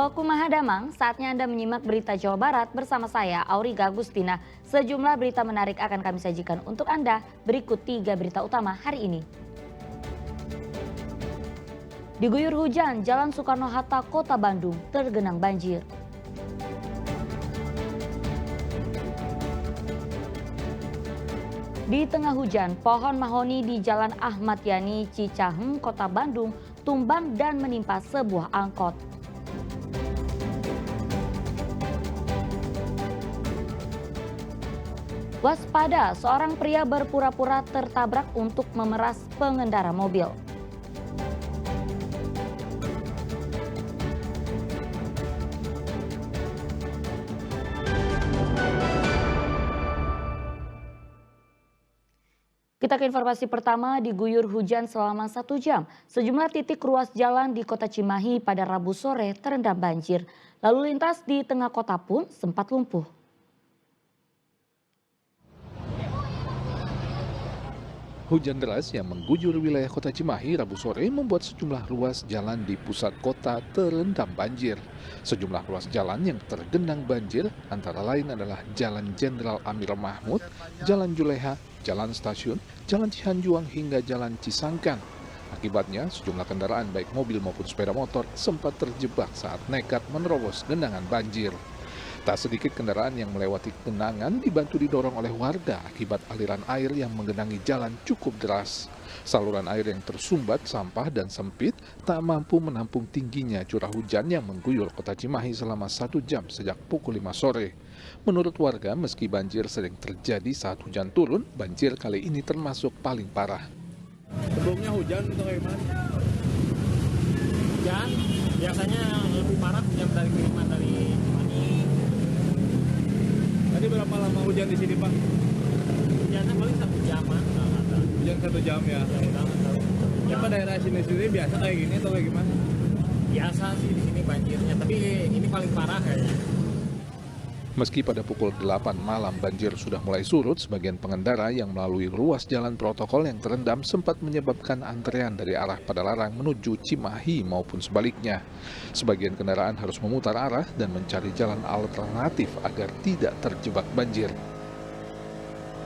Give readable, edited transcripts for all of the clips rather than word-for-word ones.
Halo, Kumaha Damang. Saatnya Anda menyimak berita Jawa Barat bersama saya, Auriga Agustina. Sejumlah berita menarik akan kami sajikan untuk Anda. Berikut 3 berita utama hari ini. Diguyur hujan, Jalan Soekarno-Hatta, Kota Bandung tergenang banjir. Di tengah hujan, pohon mahoni di Jalan Ahmad Yani, Cicahem, Kota Bandung tumbang dan menimpa sebuah angkot. Waspada, seorang pria berpura-pura tertabrak untuk memeras pengendara mobil. Kita ke informasi pertama, diguyur hujan selama 1 jam. Sejumlah titik ruas jalan di Kota Cimahi pada Rabu sore terendam banjir. Lalu lintas di tengah kota pun sempat lumpuh. Hujan deras yang mengguyur wilayah Kota Cimahi Rabu sore membuat sejumlah ruas jalan di pusat kota terendam banjir. Sejumlah ruas jalan yang tergenang banjir antara lain adalah Jalan Jenderal Amir Mahmud, Jalan Juleha, Jalan Stasiun, Jalan Cihanjuang hingga Jalan Cisangkan. Akibatnya sejumlah kendaraan baik mobil maupun sepeda motor sempat terjebak saat nekat menerobos genangan banjir. Tak sedikit kendaraan yang melewati genangan dibantu didorong oleh warga akibat aliran air yang menggenangi jalan cukup deras. Saluran air yang tersumbat, sampah dan sempit tak mampu menampung tingginya curah hujan yang mengguyur Kota Cimahi selama 1 jam sejak pukul 5 sore. Menurut warga, meski banjir sering terjadi saat hujan turun, banjir kali ini termasuk paling parah. Sebelumnya hujan itu kayak gimana? Hujan biasanya lebih parah hujan dari kiriman dari Cimahi. Tadi berapa lama hujan di sini, Pak? Hujannya paling 1 jaman. Hujan 1 jam ya. Ya, Pak, daerah sini sendiri biasa kayak gini atau kayak gimana? Biasa sih di sini banjirnya, tapi ini paling parah kayaknya. Meski pada pukul 8 malam banjir sudah mulai surut, sebagian pengendara yang melalui ruas jalan protokol yang terendam sempat menyebabkan antrean dari arah Padalarang menuju Cimahi maupun sebaliknya. Sebagian kendaraan harus memutar arah dan mencari jalan alternatif agar tidak terjebak banjir.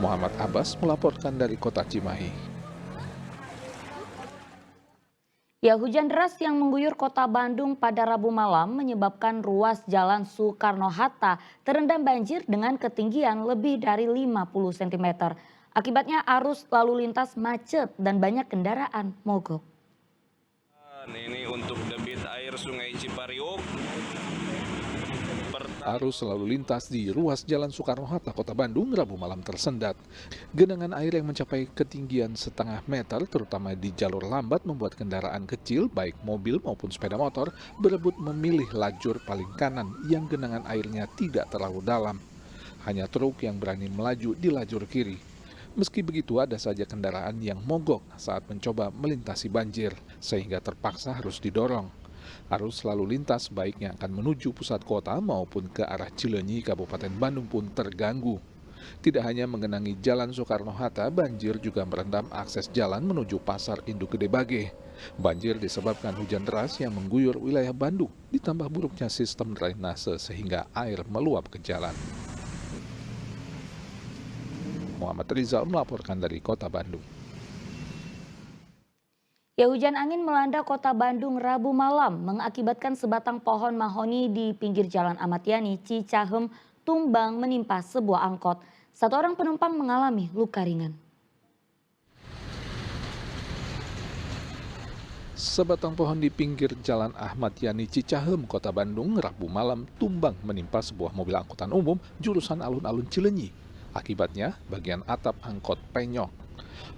Muhammad Abbas melaporkan dari Kota Cimahi. Ya, hujan deras yang mengguyur Kota Bandung pada Rabu malam menyebabkan ruas Jalan Soekarno-Hatta terendam banjir dengan ketinggian lebih dari 50 cm. Akibatnya arus lalu lintas macet dan banyak kendaraan mogok. Ini untuk debit air Sungai Cipariuk. Arus lalu lintas di ruas Jalan Soekarno-Hatta, Kota Bandung, Rabu malam tersendat. Genangan air yang mencapai ketinggian setengah meter, terutama di jalur lambat, membuat kendaraan kecil, baik mobil maupun sepeda motor, berebut memilih lajur paling kanan yang genangan airnya tidak terlalu dalam. Hanya truk yang berani melaju di lajur kiri. Meski begitu, ada saja kendaraan yang mogok saat mencoba melintasi banjir, sehingga terpaksa harus didorong. Arus lalu lintas baiknya akan menuju pusat kota maupun ke arah Cileunyi, Kabupaten Bandung pun terganggu. Tidak hanya mengenangi Jalan Soekarno-Hatta, banjir juga merendam akses jalan menuju Pasar Induk Gede Bage. Banjir disebabkan hujan deras yang mengguyur wilayah Bandung, ditambah buruknya sistem drainase sehingga air meluap ke jalan. Muhammad Rizal melaporkan dari Kota Bandung. Ya, hujan angin melanda Kota Bandung Rabu malam mengakibatkan sebatang pohon mahoni di pinggir Jalan Ahmad Yani, Cicahem tumbang menimpa sebuah angkot. 1 orang penumpang mengalami luka ringan. Sebatang pohon di pinggir Jalan Ahmad Yani, Cicahem, Kota Bandung, Rabu malam tumbang menimpa sebuah mobil angkutan umum jurusan alun-alun Cileunyi. Akibatnya, bagian atap angkot penyok.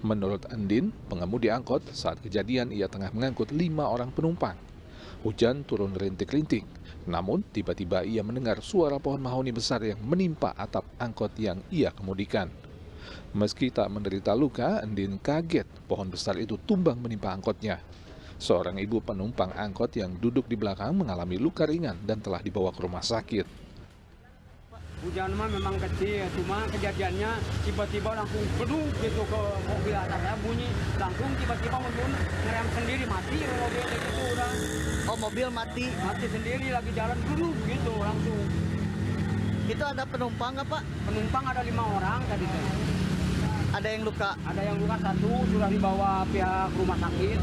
Menurut Andin, pengemudi angkot, saat kejadian ia tengah mengangkut 5 orang penumpang. Hujan turun rintik-rintik, namun tiba-tiba ia mendengar suara pohon mahoni besar yang menimpa atap angkot yang ia kemudikan. Meski tak menderita luka, Andin kaget pohon besar itu tumbang menimpa angkotnya. Seorang ibu penumpang angkot yang duduk di belakang mengalami luka ringan dan telah dibawa ke rumah sakit. Hujan mah memang kecil, cuma kejadiannya tiba-tiba langsung gedung gitu ke mobil atas saya bunyi, langsung tiba-tiba mobil ngerem sendiri mati mobil gitu udah. Oh, mobil mati. Mati sendiri lagi jalan gedung gitu langsung. Itu ada penumpang nggak, Pak? Penumpang ada 5 orang tadi tuh. Ada yang luka. Ada yang luka 1 sudah dibawa pihak rumah sakit.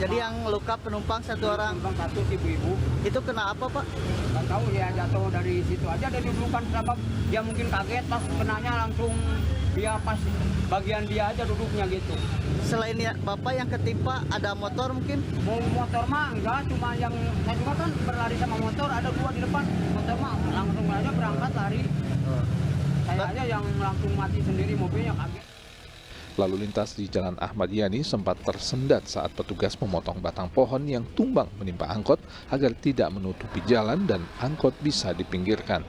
Jadi yang luka penumpang 1 orang. Penumpang 1 ibu-ibu. Itu kena apa, Pak? Nggak tahu ya, jatuh dari situ aja dari dudukan sebab dia mungkin kaget pas kenanya langsung dia pas bagian dia aja duduknya gitu. Selain ya, Bapak yang ketimpa ada motor mungkin? Mau motor mah enggak, cuma yang saya juga kan berlari sama motor, ada 2 di depan. Motor mah langsung aja berangkat lari. Saya aja yang langsung mati sendiri mobilnya kaget. Lalu lintas di Jalan Ahmad Yani sempat tersendat saat petugas memotong batang pohon yang tumbang menimpa angkot agar tidak menutupi jalan dan angkot bisa dipinggirkan.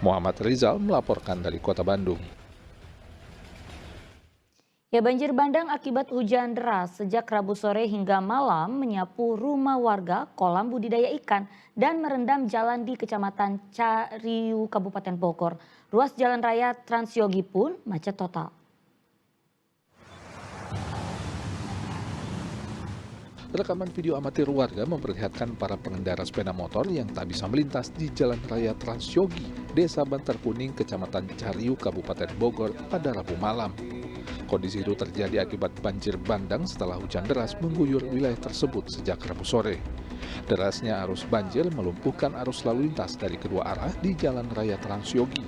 Muhammad Rizal melaporkan dari Kota Bandung. Ya, banjir bandang akibat hujan deras sejak Rabu sore hingga malam menyapu rumah warga, kolam budidaya ikan, dan merendam jalan di Kecamatan Cariu, Kabupaten Bogor. Ruas jalan raya Transyogi pun macet total. Rekaman video amatir warga memperlihatkan para pengendara sepeda motor yang tak bisa melintas di Jalan Raya Transyogi, Desa Bantar Kuning, Kecamatan Cariu, Kabupaten Bogor pada Rabu malam. Kondisi itu terjadi akibat banjir bandang setelah hujan deras mengguyur wilayah tersebut sejak Rabu sore. Derasnya arus banjir melumpuhkan arus lalu lintas dari kedua arah di Jalan Raya Transyogi.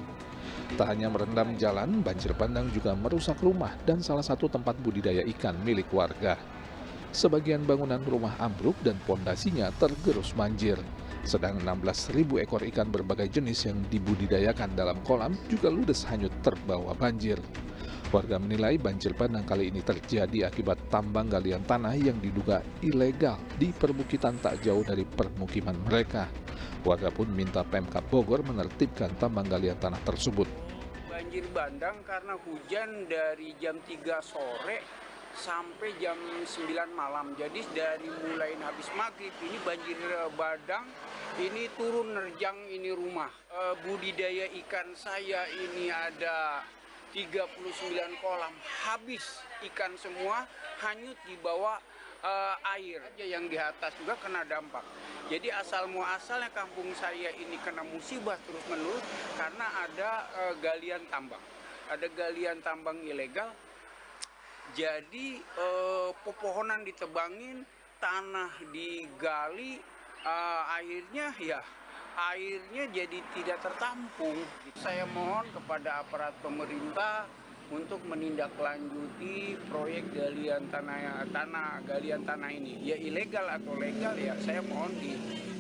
Tak hanya merendam jalan, banjir bandang juga merusak rumah dan salah satu tempat budidaya ikan milik warga. Sebagian bangunan rumah ambruk dan pondasinya tergerus banjir. Sedang 16.000 ekor ikan berbagai jenis yang dibudidayakan dalam kolam juga ludes hanyut terbawa banjir. Warga menilai banjir bandang kali ini terjadi akibat tambang galian tanah yang diduga ilegal di perbukitan tak jauh dari permukiman mereka. Warga pun minta Pemkab Bogor menertibkan tambang galian tanah tersebut. Banjir bandang karena hujan dari jam 3 sore sampai jam 9 malam. Jadi dari mulai habis maghrib ini banjir bandang ini turun nerjang ini rumah. Budidaya ikan saya ini ada 39 kolam, habis ikan semua, hanyut di bawah air. Yang di atas juga kena dampak. Jadi asal muasalnya kampung saya ini kena musibah terus-menerus karena ada galian tambang. Ada galian tambang ilegal. Jadi pepohonan ditebangin, tanah digali, airnya jadi tidak tertampung. Saya mohon kepada aparat pemerintah untuk menindaklanjuti proyek galian tanah ini. Ya ilegal atau legal ya saya mohon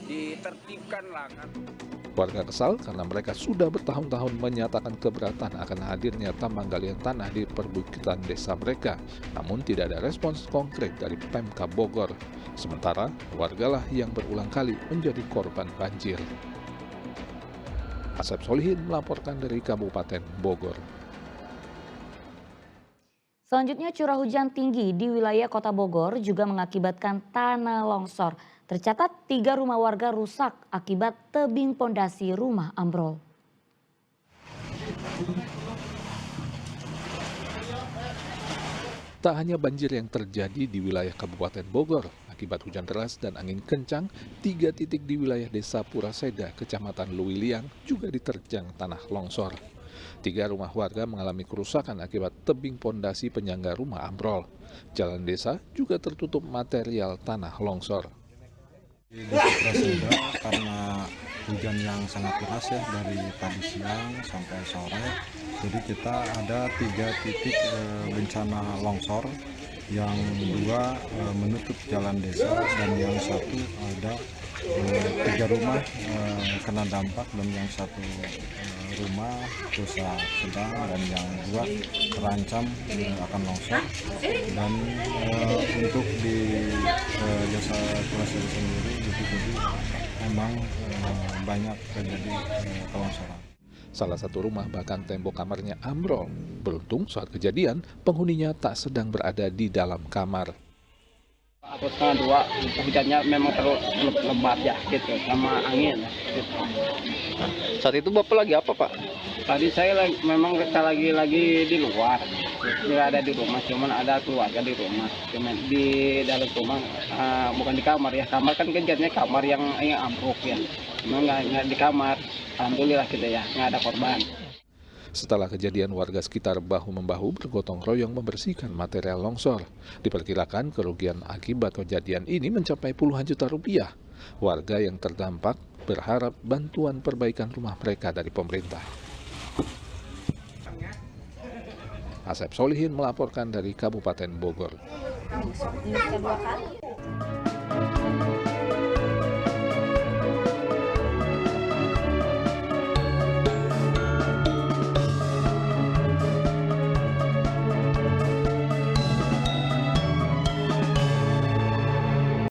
ditertibkan lah kan. Warga kesal karena mereka sudah bertahun-tahun menyatakan keberatan akan hadirnya tambang galian tanah di perbukitan desa mereka, namun tidak ada respons konkret dari Pemkab Bogor. Sementara wargalah yang berulang kali menjadi korban banjir. Asep Solihin melaporkan dari Kabupaten Bogor. Selanjutnya, curah hujan tinggi di wilayah Kota Bogor juga mengakibatkan tanah longsor. Tercatat 3 rumah warga rusak akibat tebing pondasi rumah ambrol. Tak hanya banjir yang terjadi di wilayah Kabupaten Bogor, akibat hujan deras dan angin kencang, 3 titik di wilayah Desa Puraseda, Kecamatan Luwiliang juga diterjang tanah longsor. 3 rumah warga mengalami kerusakan akibat tebing pondasi penyangga rumah ambrol. Jalan desa juga tertutup material tanah longsor. Di Desa Puraseda karena hujan yang sangat deras ya dari tadi siang sampai sore, jadi kita ada 3 titik bencana longsor, yang 2 menutup jalan desa dan yang 1 ada 3 rumah kena dampak dan yang 1 rumah rusak sedang dan yang 2 terancam akan longsor. Dan untuk di Desa Puraseda sendiri jadi memang banyak terjadi kelongsoran. Salah satu rumah bahkan tembok kamarnya ambrol. Beruntung saat kejadian penghuninya tak sedang berada di dalam kamar. Atau setengah 2, hujannya memang terlalu lebat ya gitu, sama angin. Gitu. Saat itu Bapak lagi apa, Pak? Tadi saya memang kita lagi di luar, nggak ada di rumah, cuman ada keluarga di rumah, cuman di dalam rumah, bukan di kamar ya. Kamar kan kejadiannya kamar yang ambruk ya, memang nggak di kamar. Alhamdulillah gitu ya, nggak ada korban. Setelah kejadian, warga sekitar bahu-membahu bergotong royong membersihkan material longsor. Diperkirakan kerugian akibat kejadian ini mencapai puluhan juta rupiah. Warga yang terdampak berharap bantuan perbaikan rumah mereka dari pemerintah. Asep Solihin melaporkan dari Kabupaten Bogor.